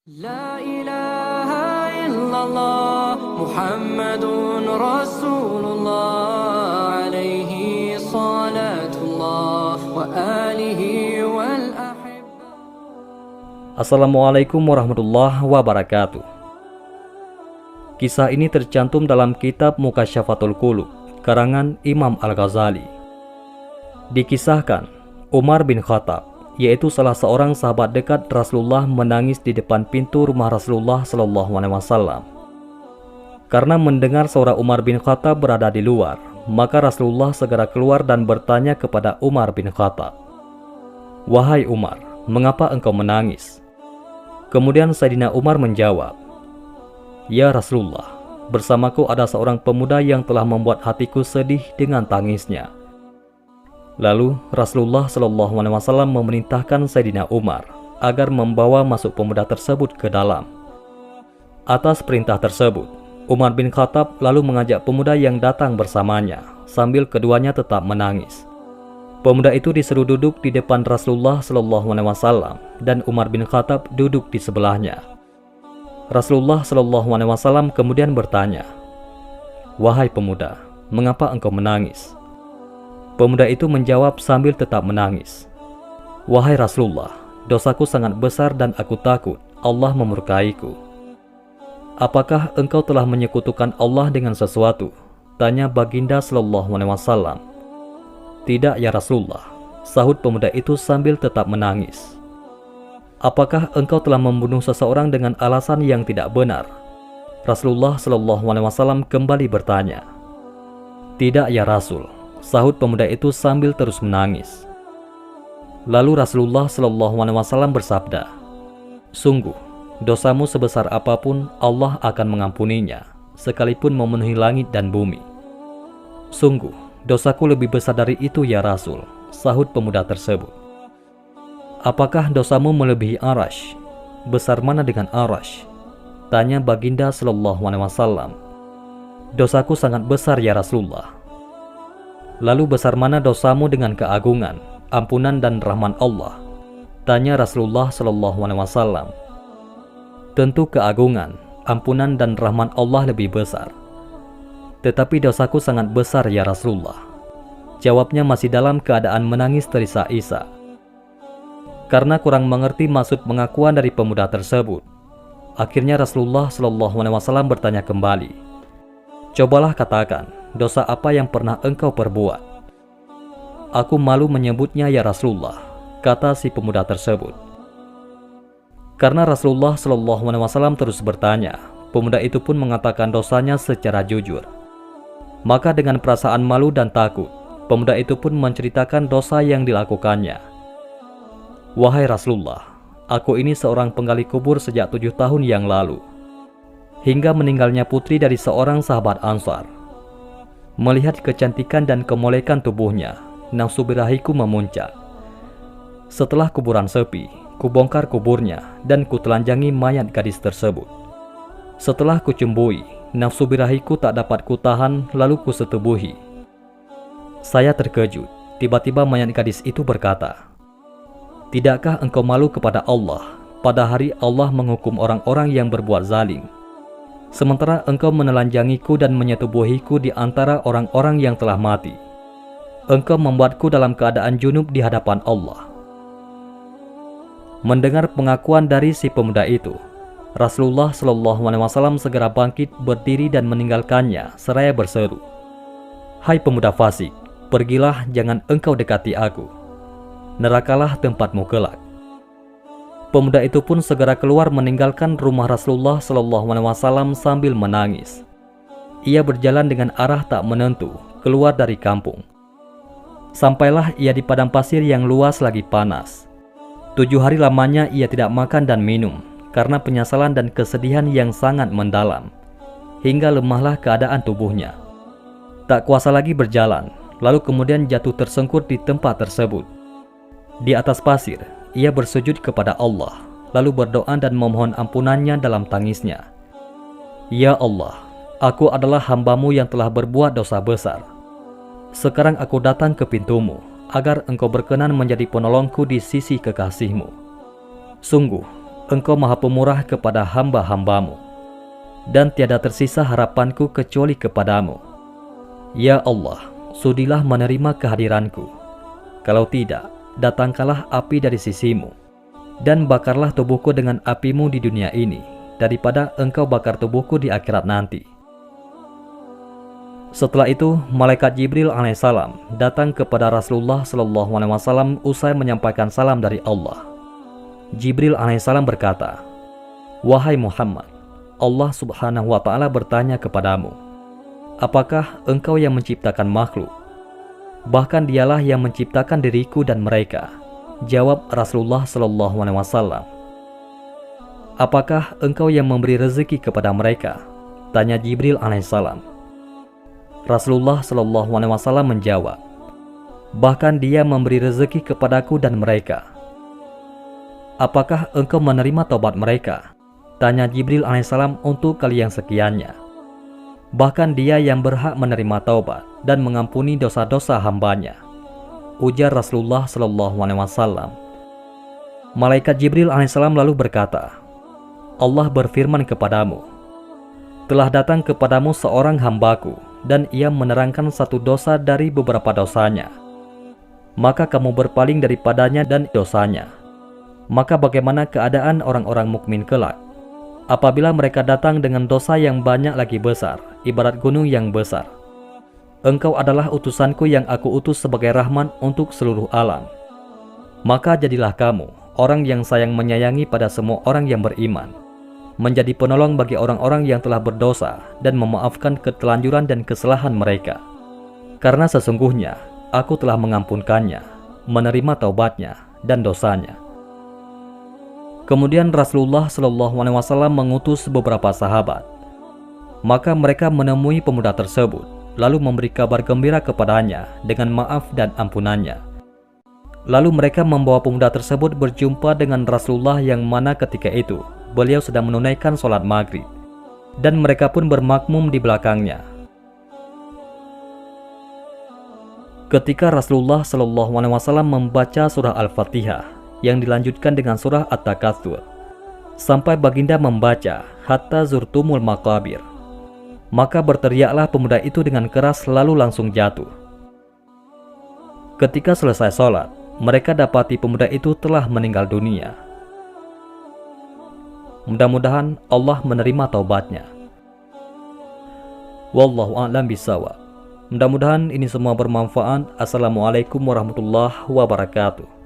La ilaha illallah Muhammadun Rasulullah alaihi salatullah wa alihi wal ahibba. Assalamualaikum warahmatullahi wabarakatuh. Kisah ini tercantum dalam kitab Mukasyafatul Qulub karangan Imam Al-Ghazali. Dikisahkan Umar bin Khattab, yaitu salah seorang sahabat dekat Rasulullah, menangis di depan pintu rumah Rasulullah SAW. Karena mendengar suara Umar bin Khattab berada di luar, maka Rasulullah segera keluar dan bertanya kepada Umar bin Khattab, "Wahai Umar, mengapa engkau menangis?" Kemudian Sayyidina Umar menjawab, "Ya Rasulullah, bersamaku ada seorang pemuda yang telah membuat hatiku sedih dengan tangisnya." Lalu Rasulullah SAW memerintahkan Sayyidina Umar agar membawa masuk pemuda tersebut ke dalam. Atas perintah tersebut, Umar bin Khattab lalu mengajak pemuda yang datang bersamanya sambil keduanya tetap menangis. Pemuda itu disuruh duduk di depan Rasulullah SAW dan Umar bin Khattab duduk di sebelahnya. Rasulullah SAW kemudian bertanya, "Wahai pemuda, mengapa engkau menangis?" Pemuda itu menjawab sambil tetap menangis, "Wahai Rasulullah, dosaku sangat besar dan aku takut Allah memurkaiku." "Apakah engkau telah menyekutukan Allah dengan sesuatu?" tanya Baginda SAW. "Tidak ya Rasulullah," sahut pemuda itu sambil tetap menangis. "Apakah engkau telah membunuh seseorang dengan alasan yang tidak benar?" Rasulullah SAW kembali bertanya. "Tidak ya Rasul," sahut pemuda itu sambil terus menangis. Lalu Rasulullah SAW bersabda, "Sungguh, dosamu sebesar apapun Allah akan mengampuninya, sekalipun memenuhi langit dan bumi." "Sungguh, dosaku lebih besar dari itu ya Rasul," sahut pemuda tersebut. "Apakah dosamu melebihi Arash? Besar mana dengan Arash?" tanya Baginda SAW. "Dosaku sangat besar ya Rasulullah." "Lalu besar mana dosamu dengan keagungan, ampunan dan rahman Allah?" tanya Rasulullah SAW. "Tentu keagungan, ampunan dan rahman Allah lebih besar. Tetapi dosaku sangat besar ya Rasulullah," jawabnya masih dalam keadaan menangis terisak-isak. Karena kurang mengerti maksud pengakuan dari pemuda tersebut, akhirnya Rasulullah SAW bertanya kembali, "Cobalah katakan, dosa apa yang pernah engkau perbuat?" "Aku malu menyebutnya ya Rasulullah," kata si pemuda tersebut. Karena Rasulullah SAW terus bertanya, pemuda itu pun mengatakan dosanya secara jujur. Maka dengan perasaan malu dan takut, pemuda itu pun menceritakan dosa yang dilakukannya. "Wahai Rasulullah, aku ini seorang penggali kubur sejak 7 tahun yang lalu, hingga meninggalnya putri dari seorang sahabat Ansar. Melihat kecantikan dan kemolekan tubuhnya, nafsu birahiku memuncak. Setelah kuburan sepi, kubongkar kuburnya dan kutelanjangi mayat gadis tersebut. Setelah kucumbui, nafsu birahiku tak dapat kutahan lalu kusetubuhi. Saya terkejut, tiba-tiba mayat gadis itu berkata, 'Tidakkah engkau malu kepada Allah pada hari Allah menghukum orang-orang yang berbuat zalim? Sementara engkau menelanjangiku dan menyetubuhiku di antara orang-orang yang telah mati. Engkau membuatku dalam keadaan junub di hadapan Allah.'" Mendengar pengakuan dari si pemuda itu, Rasulullah SAW segera bangkit berdiri dan meninggalkannya seraya berseru, "Hai pemuda fasik, pergilah, jangan engkau dekati aku. Nerakalah tempatmu kelak." Pemuda itu pun segera keluar meninggalkan rumah Rasulullah SAW sambil menangis. Ia berjalan dengan arah tak menentu keluar dari kampung. Sampailah ia di padang pasir yang luas lagi panas. 7 hari lamanya ia tidak makan dan minum karena penyesalan dan kesedihan yang sangat mendalam, hingga lemahlah keadaan tubuhnya. Tak kuasa lagi berjalan, lalu kemudian jatuh tersungkur di tempat tersebut. Di atas pasir, ia bersujud kepada Allah, lalu berdoa dan memohon ampunannya dalam tangisnya. "Ya Allah, aku adalah hamba-Mu yang telah berbuat dosa besar. Sekarang aku datang ke pintu-Mu, agar engkau berkenan menjadi penolongku di sisi kekasih-Mu. Sungguh, Engkau Maha Pemurah kepada hamba-hambamu, dan tiada tersisa harapanku kecuali kepadamu. Ya Allah, sudilah menerima kehadiranku. Kalau tidak, datangkanlah api dari sisimu, dan bakarlah tubuhku dengan apimu di dunia ini, daripada engkau bakar tubuhku di akhirat nanti. Setelah itu, malaikat Jibril alaihissalam datang kepada Rasulullah SAW usai menyampaikan salam dari Allah. Jibril alaihissalam berkata, "Wahai Muhammad, Allah subhanahu wa ta'ala bertanya kepadamu, apakah engkau yang menciptakan makhluk? Bahkan dialah yang menciptakan diriku dan mereka." Jawab Rasulullah SAW. "Apakah engkau yang memberi rezeki kepada mereka?" tanya Jibril alaihissalam. Rasulullah SAW menjawab, "Bahkan dia memberi rezeki kepadaku dan mereka." "Apakah engkau menerima taubat mereka?" tanya Jibril alaihissalam untuk kali yang sekiannya. "Bahkan dia yang berhak menerima taubat dan mengampuni dosa-dosa hambanya," ujar Rasulullah SAW. Malaikat Jibril alaihissalam lalu berkata, "Allah berfirman kepadamu, telah datang kepadamu seorang hambaku, dan ia menerangkan satu dosa dari beberapa dosanya. Maka kamu berpaling daripadanya dan dosanya. Maka bagaimana keadaan orang-orang mukmin kelak, apabila mereka datang dengan dosa yang banyak lagi besar, ibarat gunung yang besar? Engkau adalah utusanku yang aku utus sebagai rahmat untuk seluruh alam. Maka jadilah kamu orang yang sayang menyayangi pada semua orang yang beriman, menjadi penolong bagi orang-orang yang telah berdosa dan memaafkan ketelanjuran dan kesalahan mereka. Karena sesungguhnya aku telah mengampunkannya, menerima taubatnya dan dosanya." Kemudian Rasulullah SAW mengutus beberapa sahabat. Maka mereka menemui pemuda tersebut, lalu memberi kabar gembira kepadanya dengan maaf dan ampunannya. Lalu mereka membawa pemuda tersebut berjumpa dengan Rasulullah, yang mana ketika itu beliau sedang menunaikan sholat maghrib, dan mereka pun bermakmum di belakangnya. Ketika Rasulullah SAW membaca surah Al-Fatihah yang dilanjutkan dengan surah At-Takatsur sampai baginda membaca hatta zurtumul maqabir, maka berteriaklah pemuda itu dengan keras lalu langsung jatuh. Ketika selesai sholat, mereka dapati pemuda itu telah meninggal dunia. Mudah-mudahan Allah menerima taubatnya. Wallahu a'lam bishawab. Mudah-mudahan ini semua bermanfaat. Assalamualaikum warahmatullahi wabarakatuh.